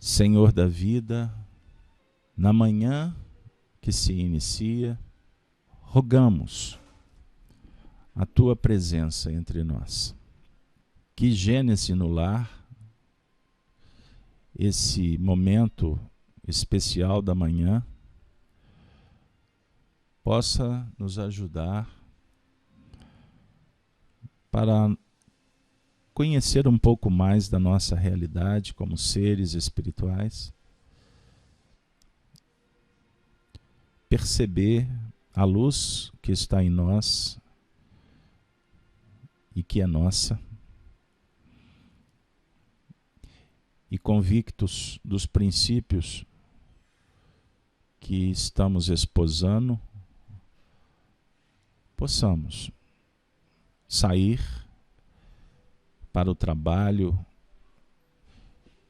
Senhor da vida, na manhã que se inicia, rogamos a Tua presença entre nós. Que Gênese no lar, esse momento especial da manhã, possa nos ajudar para conhecer um pouco mais da nossa realidade como seres espirituais, perceber a luz que está em nós e que é nossa, e convictos dos princípios que estamos esposando, possamos sair para o trabalho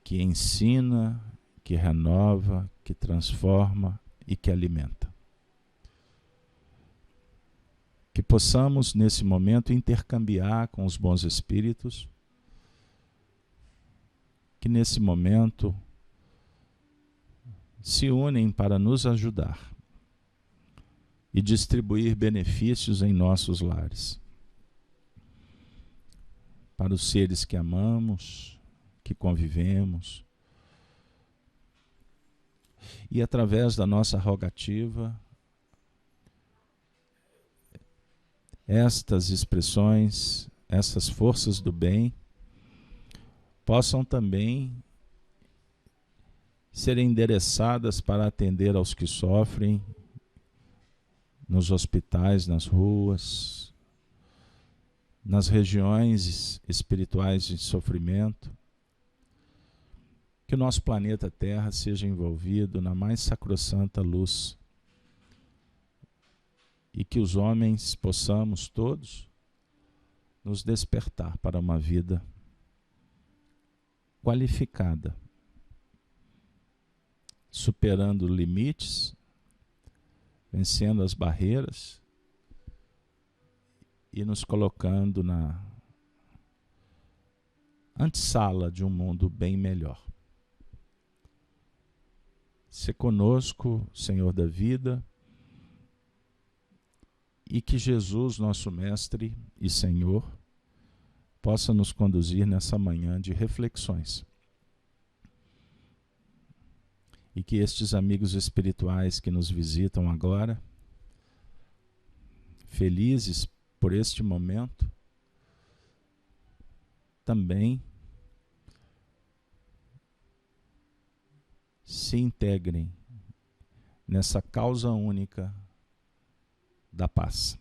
que ensina, que renova, que transforma e que alimenta. Que possamos, nesse momento, intercambiar com os bons espíritos, que nesse momento se unem para nos ajudar e distribuir benefícios em nossos lares. Para os seres que amamos, que convivemos. E através da nossa rogativa, estas expressões, essas forças do bem, possam também ser endereçadas para atender aos que sofrem nos hospitais, nas ruas, nas regiões espirituais de sofrimento. Que o nosso planeta Terra seja envolvido na mais sacrossanta luz e que os homens possamos todos nos despertar para uma vida qualificada, superando limites, vencendo as barreiras e nos colocando na antessala de um mundo bem melhor. Se conosco, Senhor da vida, e que Jesus, nosso Mestre e Senhor, possa nos conduzir nessa manhã de reflexões. E que estes amigos espirituais que nos visitam agora, felizes por este momento, também se integrem nessa causa única da paz.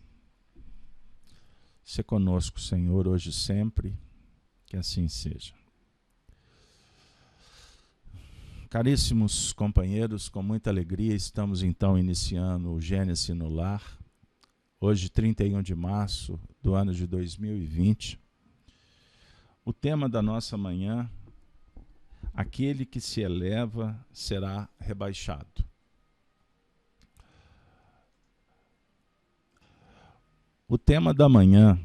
Se conosco, Senhor, hoje e sempre, que assim seja. Caríssimos companheiros, com muita alegria estamos então iniciando o Gênese no Lar, hoje 31 de março do ano de 2020. O tema da nossa manhã: aquele que se eleva será rebaixado. O tema da manhã: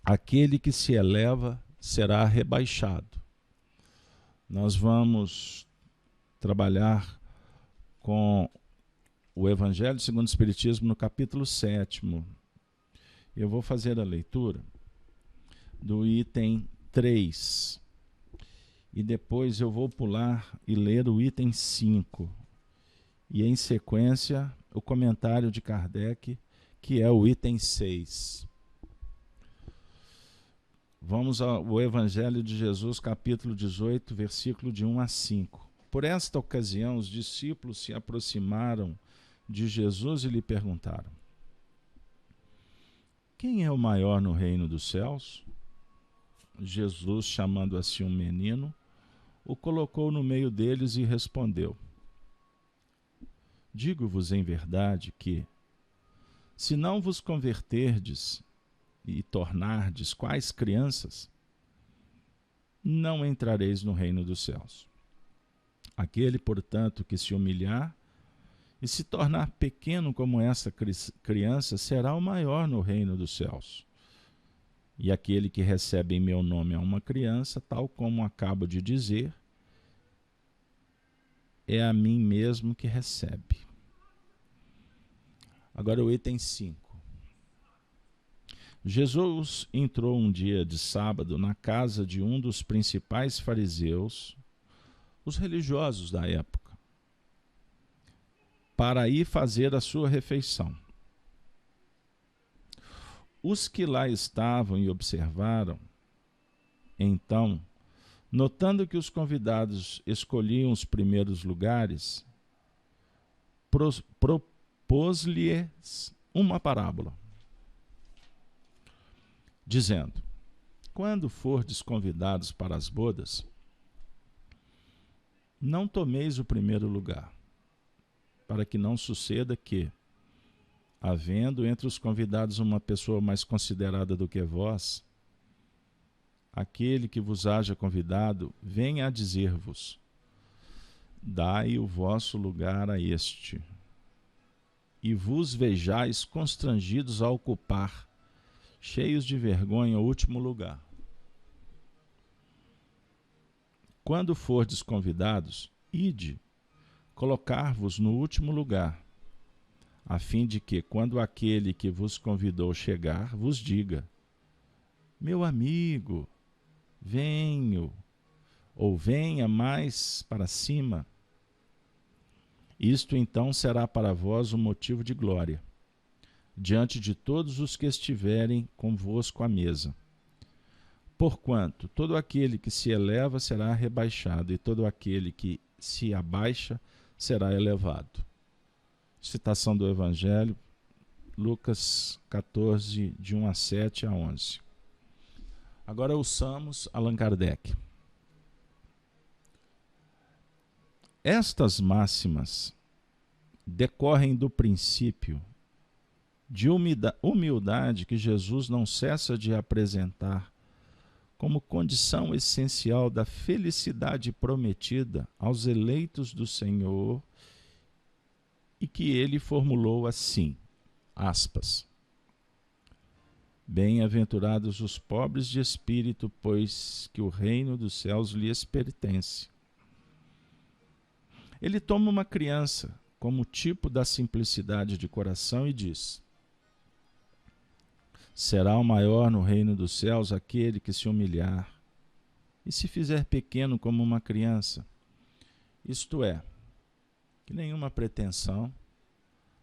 aquele que se eleva será rebaixado. Nós vamos trabalhar com o Evangelho segundo o Espiritismo no capítulo 7º. Eu vou fazer a leitura do item 3. E depois eu vou pular e ler o item 5. E em sequência, o comentário de Kardec, que é o item 6. Vamos ao Evangelho de Jesus, capítulo 18, versículo de 1 a 5. Por esta ocasião, os discípulos se aproximaram de Jesus e lhe perguntaram: quem é o maior no reino dos céus? Jesus, chamando assim um menino, o colocou no meio deles e respondeu: digo-vos em verdade que, se não vos converterdes e tornardes quais crianças, não entrareis no reino dos céus. Aquele, portanto, que se humilhar e se tornar pequeno como essa criança, será o maior no reino dos céus. E aquele que recebe em meu nome a uma criança, tal como acabo de dizer, é a mim mesmo que recebe. Agora o item 5. Jesus entrou um dia de sábado na casa de um dos principais fariseus, os religiosos da época, para ir fazer a sua refeição. Os que lá estavam e observaram, então, notando que os convidados escolhiam os primeiros lugares, propôs-lhes uma parábola, dizendo: quando fordes convidados para as bodas, não tomeis o primeiro lugar, para que não suceda que, havendo entre os convidados uma pessoa mais considerada do que vós, aquele que vos haja convidado venha a dizer-vos: dai o vosso lugar a este, e vos vejais constrangidos a ocupar, cheios de vergonha, o último lugar. Quando fordes convidados, ide, colocar-vos no último lugar, a fim de que, quando aquele que vos convidou chegar, vos diga: meu amigo, venho, ou venha mais para cima. Isto então será para vós um motivo de glória, diante de todos os que estiverem convosco à mesa. Porquanto todo aquele que se eleva será rebaixado, e todo aquele que se abaixa será elevado. Citação do Evangelho, Lucas 14, de 1 a 7 a 11. Agora ouçamos Allan Kardec. Estas máximas decorrem do princípio de humildade que Jesus não cessa de apresentar como condição essencial da felicidade prometida aos eleitos do Senhor, e que ele formulou assim, aspas: bem-aventurados os pobres de espírito, pois que o reino dos céus lhes pertence. Ele toma uma criança como tipo da simplicidade de coração e diz: será o maior no reino dos céus aquele que se humilhar e se fizer pequeno como uma criança, isto é, que nenhuma pretensão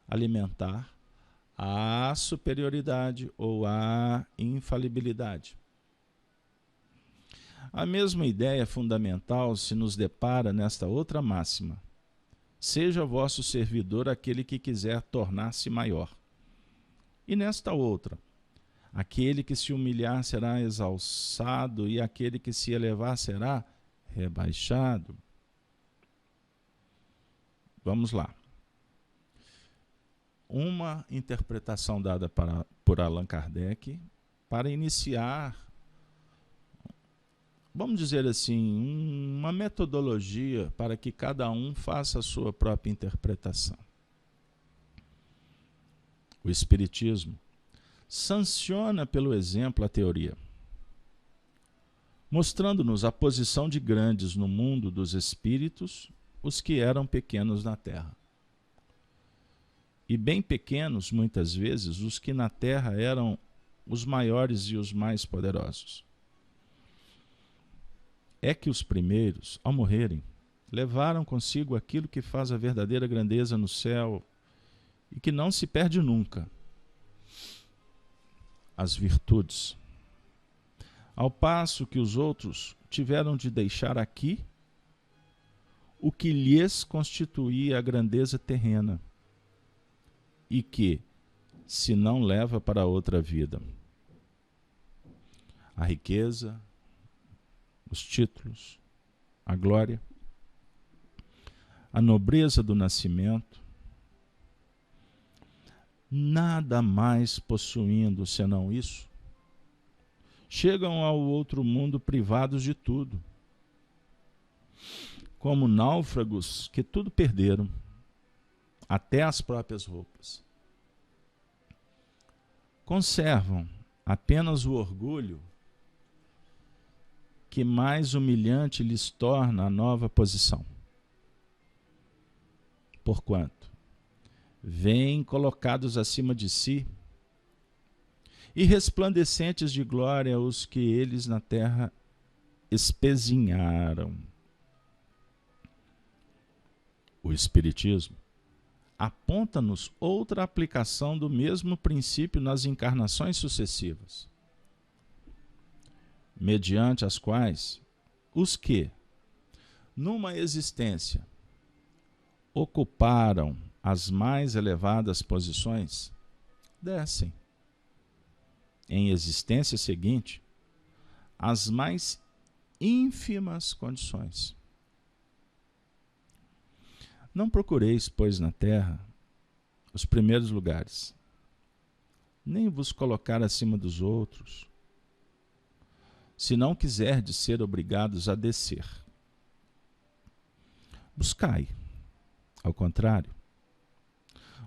alimentar a superioridade ou a infalibilidade. A mesma ideia fundamental se nos depara nesta outra máxima: seja vosso servidor aquele que quiser tornar-se maior. E nesta outra: aquele que se humilhar será exalçado, e aquele que se elevar será rebaixado. Vamos lá. Uma interpretação dada por Allan Kardec para iniciar, vamos dizer assim, uma metodologia para que cada um faça a sua própria interpretação. O Espiritismo sanciona pelo exemplo a teoria, mostrando-nos a posição de grandes no mundo dos espíritos, os que eram pequenos na terra. E bem pequenos, muitas vezes, os que na terra eram os maiores e os mais poderosos. É que os primeiros, ao morrerem, levaram consigo aquilo que faz a verdadeira grandeza no céu e que não se perde nunca: as virtudes. Ao passo que os outros tiveram de deixar aqui o que lhes constituía a grandeza terrena, e que se não leva para outra vida: a riqueza, os títulos, a glória, a nobreza do nascimento, nada mais possuindo senão isso, chegam ao outro mundo privados de tudo, como náufragos que tudo perderam, até as próprias roupas. Conservam apenas o orgulho, que mais humilhante lhes torna a nova posição. Porquanto vêm colocados acima de si e resplandecentes de glória os que eles na terra espezinharam. O Espiritismo aponta-nos outra aplicação do mesmo princípio nas encarnações sucessivas, mediante as quais os que, numa existência, ocuparam as mais elevadas posições, descem, em existência seguinte, as mais ínfimas condições. Não procureis, pois, na terra os primeiros lugares, nem vos colocar acima dos outros, se não quiserdes ser obrigados a descer. Buscai, ao contrário,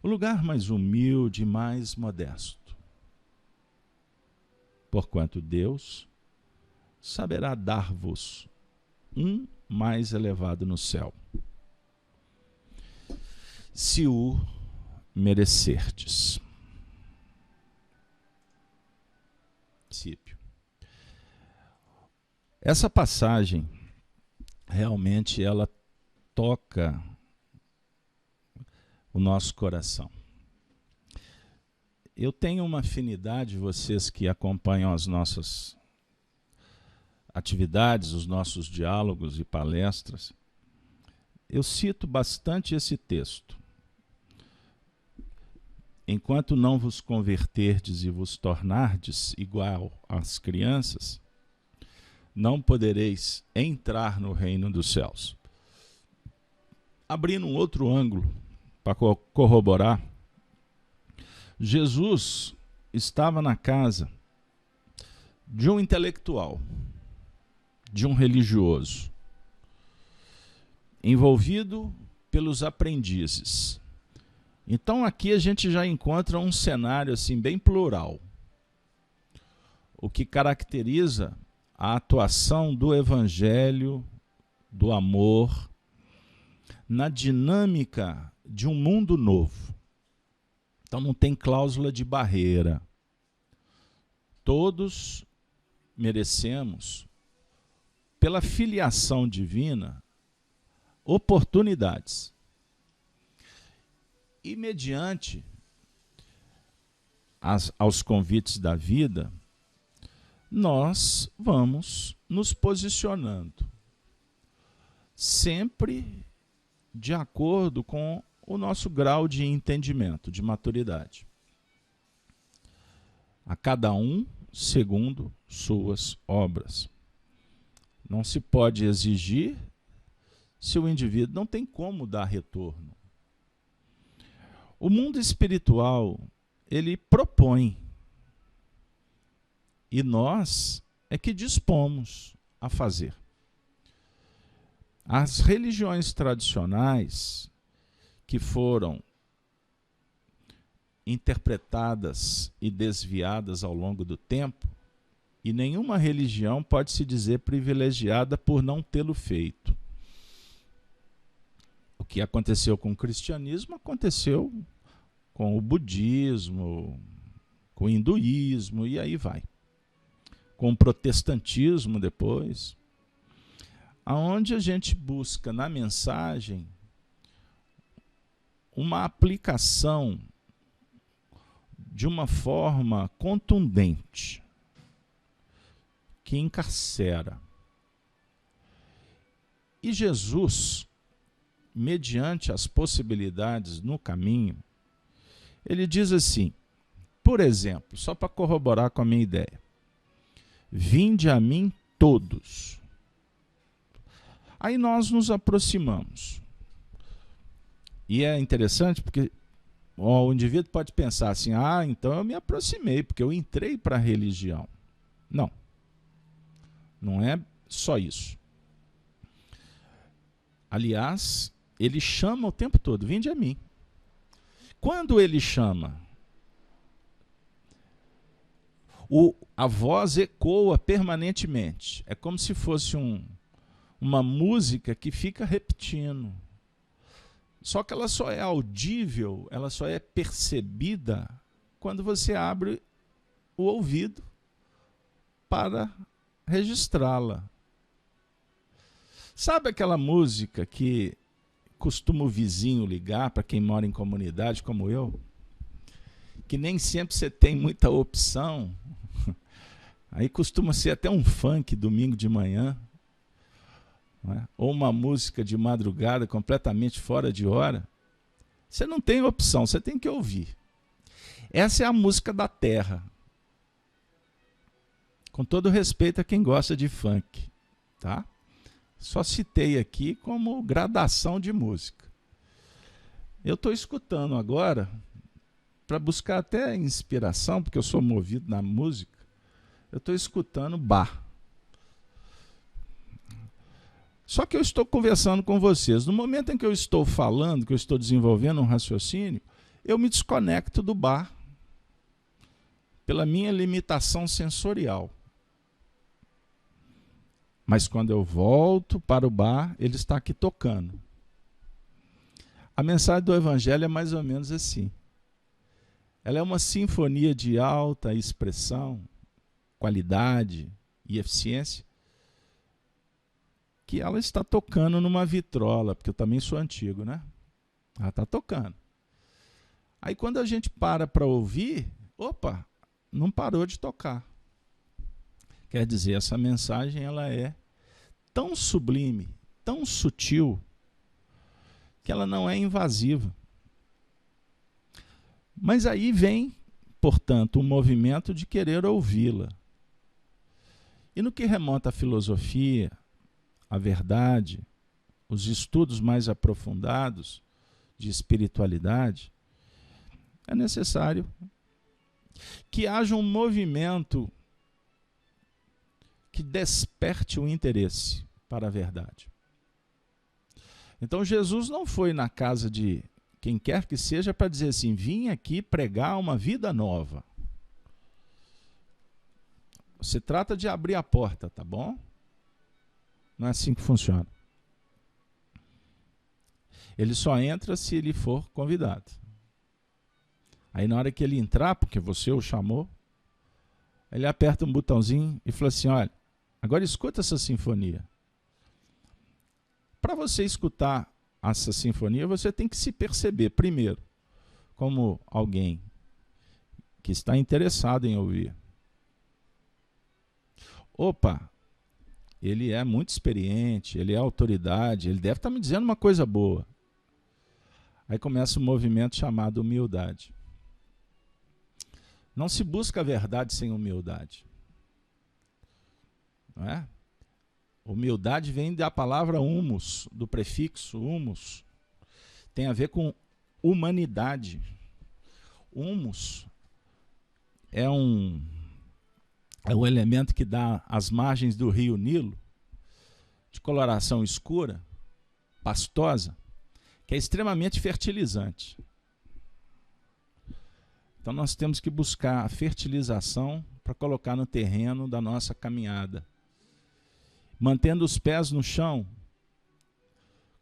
o lugar mais humilde e mais modesto, porquanto Deus saberá dar-vos um mais elevado no céu, se o merecerdes. Essa passagem, realmente, ela toca o nosso coração. Eu tenho uma afinidade, vocês que acompanham as nossas atividades, os nossos diálogos e palestras, eu cito bastante esse texto. Enquanto não vos converterdes e vos tornardes igual às crianças, não podereis entrar no reino dos céus. Abrindo um outro ângulo para corroborar, Jesus estava na casa de um intelectual, de um religioso, envolvido pelos aprendizes. Então aqui a gente já encontra um cenário assim bem plural, o que caracteriza a atuação do evangelho, do amor, na dinâmica de um mundo novo. Então não tem cláusula de barreira. Todos merecemos, pela filiação divina, oportunidades. E mediante aos convites da vida, nós vamos nos posicionando, sempre de acordo com o nosso grau de entendimento, de maturidade. A cada um segundo suas obras. Não se pode exigir se o indivíduo não tem como dar retorno. O mundo espiritual, ele propõe, e nós é que dispomos a fazer. As religiões tradicionais, que foram interpretadas e desviadas ao longo do tempo, e nenhuma religião pode se dizer privilegiada por não tê-lo feito. O que aconteceu com o cristianismo aconteceu com o budismo, com o hinduísmo, e aí vai. Com o protestantismo depois, aonde a gente busca na mensagem uma aplicação de uma forma contundente, que encarcera. E Jesus, mediante as possibilidades no caminho, ele diz assim, por exemplo, só para corroborar com a minha ideia: vinde a mim todos. Aí nós nos aproximamos. E é interessante porque o indivíduo pode pensar assim, então eu me aproximei, porque eu entrei para a religião. Não. Não é só isso. Aliás, ele chama o tempo todo, vinde a mim. Quando ele chama, a voz ecoa permanentemente. É como se fosse uma música que fica repetindo. Só que ela só é audível, ela só é percebida quando você abre o ouvido para registrá-la. Sabe aquela música que costuma o vizinho ligar para quem mora em comunidade como eu? Que nem sempre você tem muita opção. Aí costuma ser até um funk domingo de manhã, não é? Ou uma música de madrugada completamente fora de hora. Você não tem opção, você tem que ouvir. Essa é a música da terra. Com todo respeito a quem gosta de funk, tá? Só citei aqui como gradação de música. Eu estou escutando agora, para buscar até inspiração, porque eu sou movido na música, eu estou escutando Bach. Só que eu estou conversando com vocês. No momento em que eu estou falando, que eu estou desenvolvendo um raciocínio, eu me desconecto do Bach pela minha limitação sensorial. Mas quando eu volto para o Bach, ele está aqui tocando. A mensagem do Evangelho é mais ou menos assim. Ela é uma sinfonia de alta expressão, qualidade e eficiência, que ela está tocando numa vitrola, porque eu também sou antigo, né? Ela está tocando. Aí quando a gente para ouvir, opa, não parou de tocar. Quer dizer, essa mensagem ela é tão sublime, tão sutil, que ela não é invasiva. Mas aí vem, portanto, o movimento de querer ouvi-la. E no que remonta à filosofia, à verdade, os estudos mais aprofundados de espiritualidade, é necessário que haja um movimento que desperte o interesse para a verdade. Então Jesus não foi na casa de quem quer que seja para dizer assim, vim aqui pregar uma vida nova. Se trata de abrir a porta, tá bom? Não é assim que funciona. Ele só entra se ele for convidado. Aí na hora que ele entrar, porque você o chamou, ele aperta um botãozinho e fala assim, olha, agora escuta essa sinfonia. Para você escutar essa sinfonia, você tem que se perceber, primeiro, como alguém que está interessado em ouvir. Opa, ele é muito experiente, ele é autoridade, ele deve estar me dizendo uma coisa boa. Aí começa um movimento chamado humildade. Não se busca a verdade sem humildade. Não é? Humildade vem da palavra humus, do prefixo humus. Tem a ver com humanidade. Humus é um elemento que dá às margens do rio Nilo, de coloração escura, pastosa, que é extremamente fertilizante. Então nós temos que buscar a fertilização para colocar no terreno da nossa caminhada. Mantendo os pés no chão,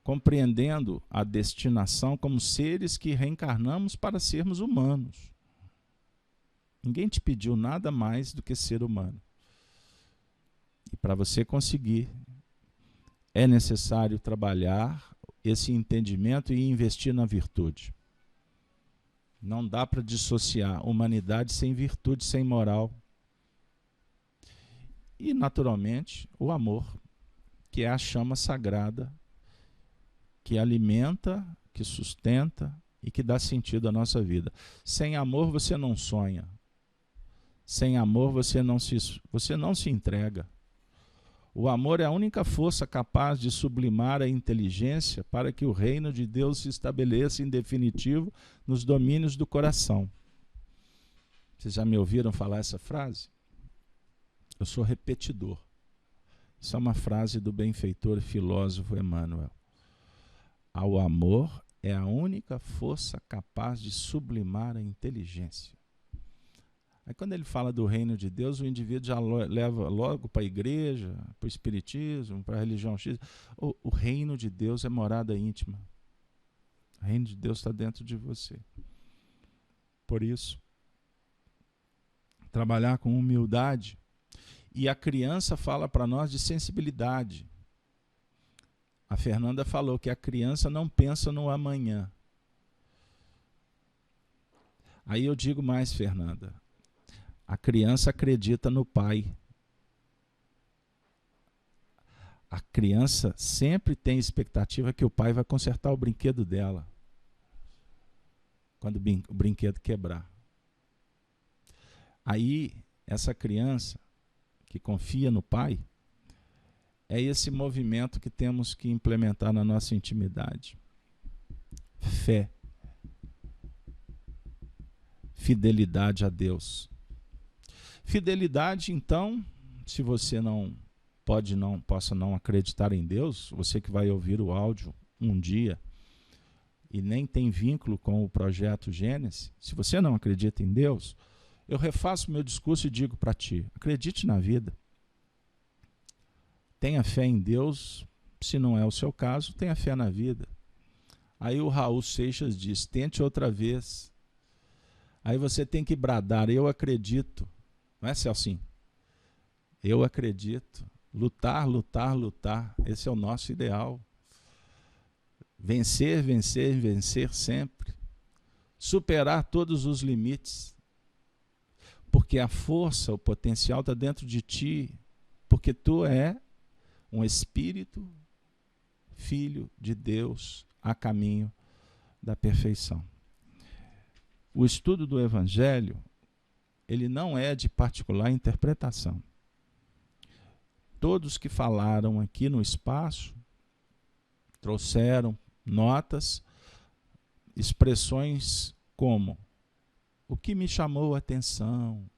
compreendendo a destinação como seres que reencarnamos para sermos humanos. Ninguém te pediu nada mais do que ser humano. E para você conseguir, é necessário trabalhar esse entendimento e investir na virtude. Não dá para dissociar humanidade sem virtude, sem moral. E, naturalmente, o amor, que é a chama sagrada, que alimenta, que sustenta e que dá sentido à nossa vida. Sem amor você não sonha. Sem amor você não se entrega. O amor é a única força capaz de sublimar a inteligência para que o reino de Deus se estabeleça em definitivo nos domínios do coração. Vocês já me ouviram falar essa frase? Eu sou repetidor. Isso é uma frase do benfeitor e filósofo Emmanuel. O amor é a única força capaz de sublimar a inteligência. Aí quando ele fala do reino de Deus, o indivíduo já leva logo para a igreja, para o espiritismo, para a religião X. O reino de Deus é morada íntima. O reino de Deus está dentro de você. Por isso, trabalhar com humildade. E a criança fala para nós de sensibilidade. A Fernanda falou que a criança não pensa no amanhã. Aí eu digo mais, Fernanda. A criança acredita no pai. A criança sempre tem expectativa que o pai vai consertar o brinquedo dela quando o brinquedo quebrar. Aí, essa criança que confia no pai, é esse movimento que temos que implementar na nossa intimidade. Fé. Fidelidade a Deus. Fidelidade, então, se você possa não acreditar em Deus, você que vai ouvir o áudio um dia e nem tem vínculo com o projeto Gênesis, se você não acredita em Deus, eu refaço meu discurso e digo para ti, acredite na vida. Tenha fé em Deus, se não é o seu caso, tenha fé na vida. Aí o Raul Seixas diz, tente outra vez. Aí você tem que bradar, eu acredito. Não é, Celcinho? Eu acredito. Lutar, lutar, lutar. Esse é o nosso ideal. Vencer, vencer, vencer sempre. Superar todos os limites. Porque a força, o potencial está dentro de ti. Porque tu é um espírito, filho de Deus, a caminho da perfeição. O estudo do Evangelho, ele não é de particular interpretação. Todos que falaram aqui no espaço trouxeram notas, expressões como o que me chamou a atenção,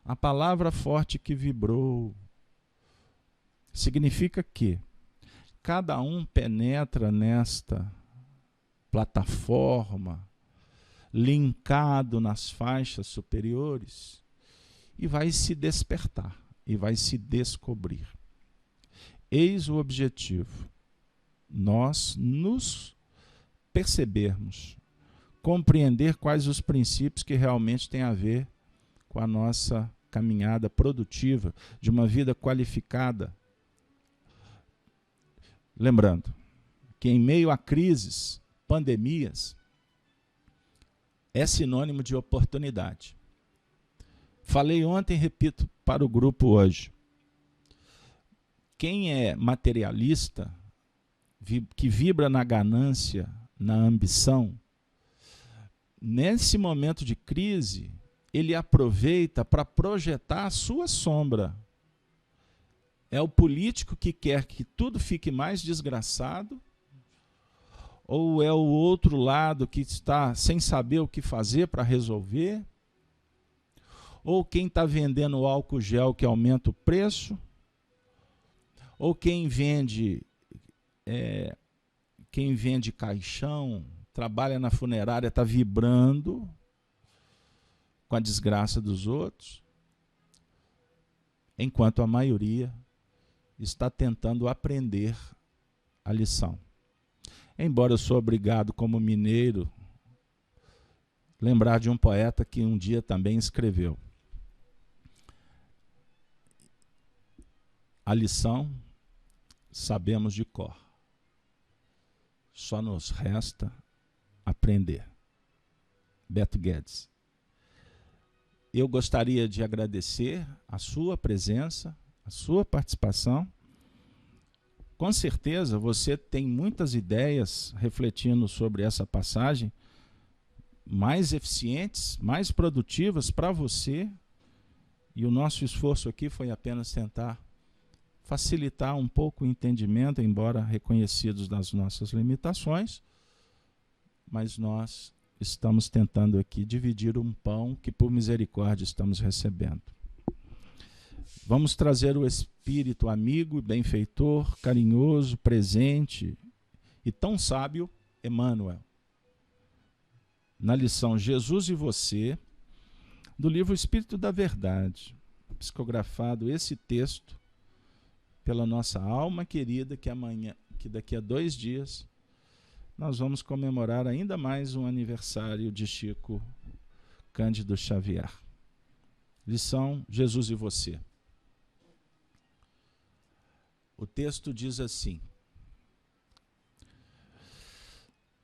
a palavra forte que vibrou. Significa que cada um penetra nesta plataforma, linkado nas faixas superiores, e vai se despertar, e vai se descobrir. Eis o objetivo, nós nos percebermos, compreender quais os princípios que realmente têm a ver com a nossa caminhada produtiva, de uma vida qualificada. Lembrando que em meio a crises, pandemias, é sinônimo de oportunidade. Falei ontem, repito para o grupo hoje. Quem é materialista, que vibra na ganância, na ambição, nesse momento de crise, ele aproveita para projetar a sua sombra. É o político que quer que tudo fique mais desgraçado, ou é o outro lado que está sem saber o que fazer para resolver, ou quem está vendendo álcool gel que aumenta o preço, ou quem vende caixão, trabalha na funerária, está vibrando com a desgraça dos outros, enquanto a maioria está tentando aprender a lição. Embora eu sou obrigado, como mineiro, lembrar de um poeta que um dia também escreveu: a lição sabemos de cor, só nos resta aprender. Beto Guedes. Eu gostaria de agradecer a sua presença, a sua participação. Com certeza você tem muitas ideias refletindo sobre essa passagem, mais eficientes, mais produtivas para você, e o nosso esforço aqui foi apenas tentar facilitar um pouco o entendimento, embora reconhecidos das nossas limitações, mas nós estamos tentando aqui dividir um pão que por misericórdia estamos recebendo. Vamos trazer o espírito amigo, benfeitor, carinhoso, presente e tão sábio, Emmanuel. Na lição Jesus e Você, do livro Espírito da Verdade, psicografado esse texto pela nossa alma querida, que daqui a 2 dias nós vamos comemorar ainda mais um aniversário de Chico Cândido Xavier. Lição: Jesus e você. O texto diz assim: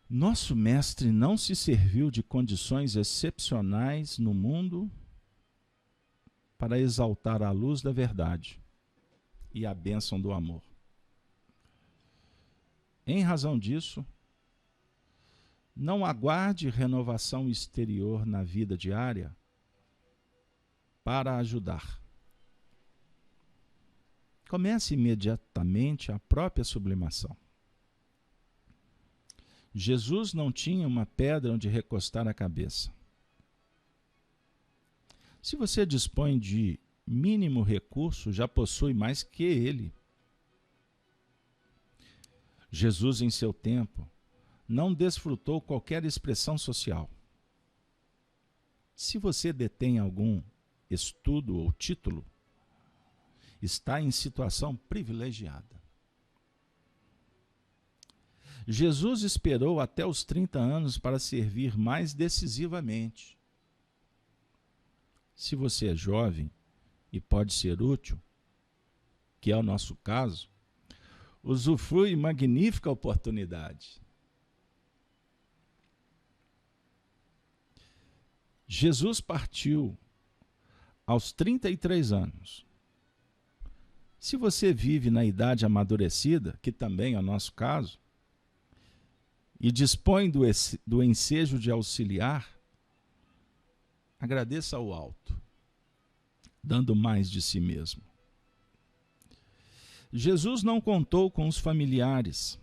nosso mestre não se serviu de condições excepcionais no mundo para exaltar a luz da verdade e a bênção do amor. Em razão disso, não aguarde renovação exterior na vida diária para ajudar. Comece imediatamente a própria sublimação. Jesus não tinha uma pedra onde recostar a cabeça. Se você dispõe de mínimo recurso, já possui mais que ele. Jesus, em seu tempo, não desfrutou qualquer expressão social. Se você detém algum estudo ou título, está em situação privilegiada. Jesus esperou até os 30 anos para servir mais decisivamente. Se você é jovem e pode ser útil, que é o nosso caso, usufrui magnífica oportunidade. Jesus partiu aos 33 anos. Se você vive na idade amadurecida, que também é o nosso caso, e dispõe do ensejo de auxiliar, agradeça ao alto, dando mais de si mesmo. Jesus não contou com os familiares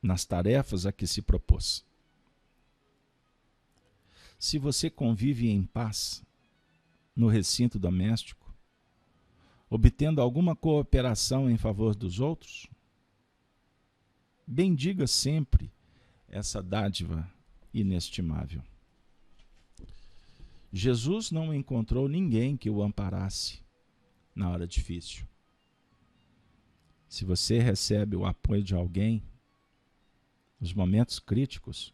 nas tarefas a que se propôs. Se você convive em paz no recinto doméstico, obtendo alguma cooperação em favor dos outros, bendiga sempre essa dádiva inestimável. Jesus não encontrou ninguém que o amparasse na hora difícil. Se você recebe o apoio de alguém nos momentos críticos,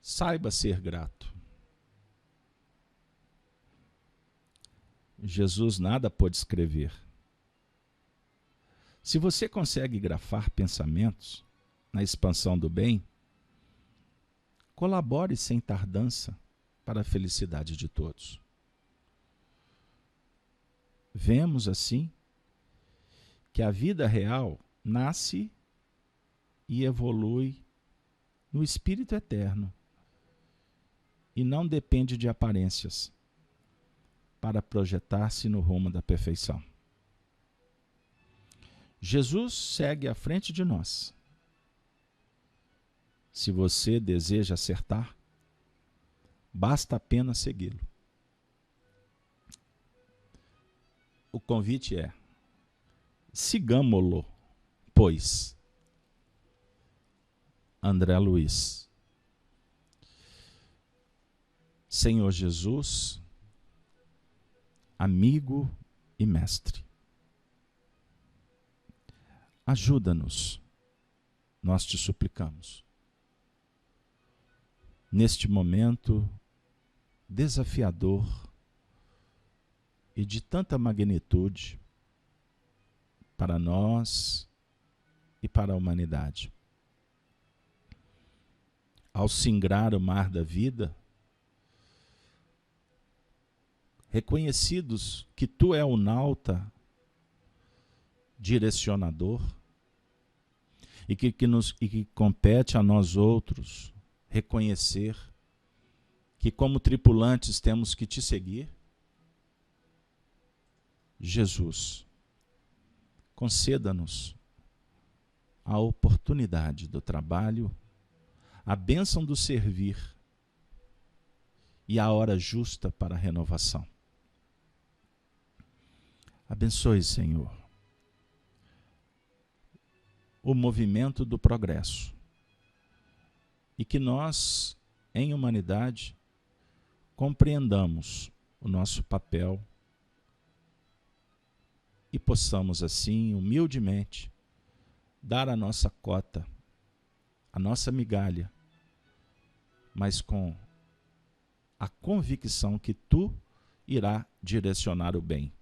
saiba ser grato. Jesus nada pôde escrever. Se você consegue grafar pensamentos na expansão do bem, colabore sem tardança para a felicidade de todos. Vemos assim que a vida real nasce e evolui no Espírito eterno e não depende de aparências para projetar-se no rumo da perfeição. Jesus segue à frente de nós. Se você deseja acertar, basta apenas segui-lo. O convite é: sigamo-lo, pois. André Luiz. Senhor Jesus, amigo e mestre, ajuda-nos, nós te suplicamos. Neste momento desafiador e de tanta magnitude para nós e para a humanidade. Ao singrar o mar da vida, reconhecidos que tu é o nauta direcionador e que compete a nós outros reconhecer que como tripulantes temos que te seguir, Jesus, conceda-nos a oportunidade do trabalho, a bênção do servir e a hora justa para a renovação. Abençoe, Senhor, o movimento do progresso e que nós, em humanidade, compreendamos o nosso papel e possamos, assim, humildemente, dar a nossa cota a nossa migalha, mas com a convicção que tu irá direcionar o bem.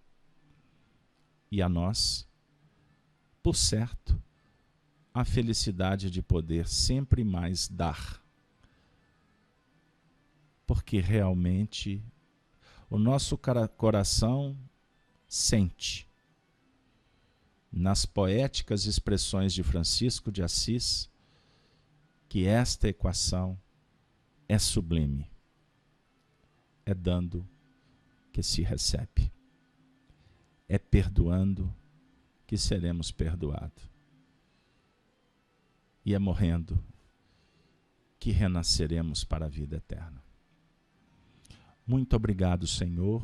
E a nós, por certo, a felicidade de poder sempre mais dar. Porque realmente o nosso coração sente, nas poéticas expressões de Francisco de Assis, que esta equação é sublime. É dando que se recebe. É perdoando que seremos perdoados. E é morrendo que renasceremos para a vida eterna. Muito obrigado, Senhor.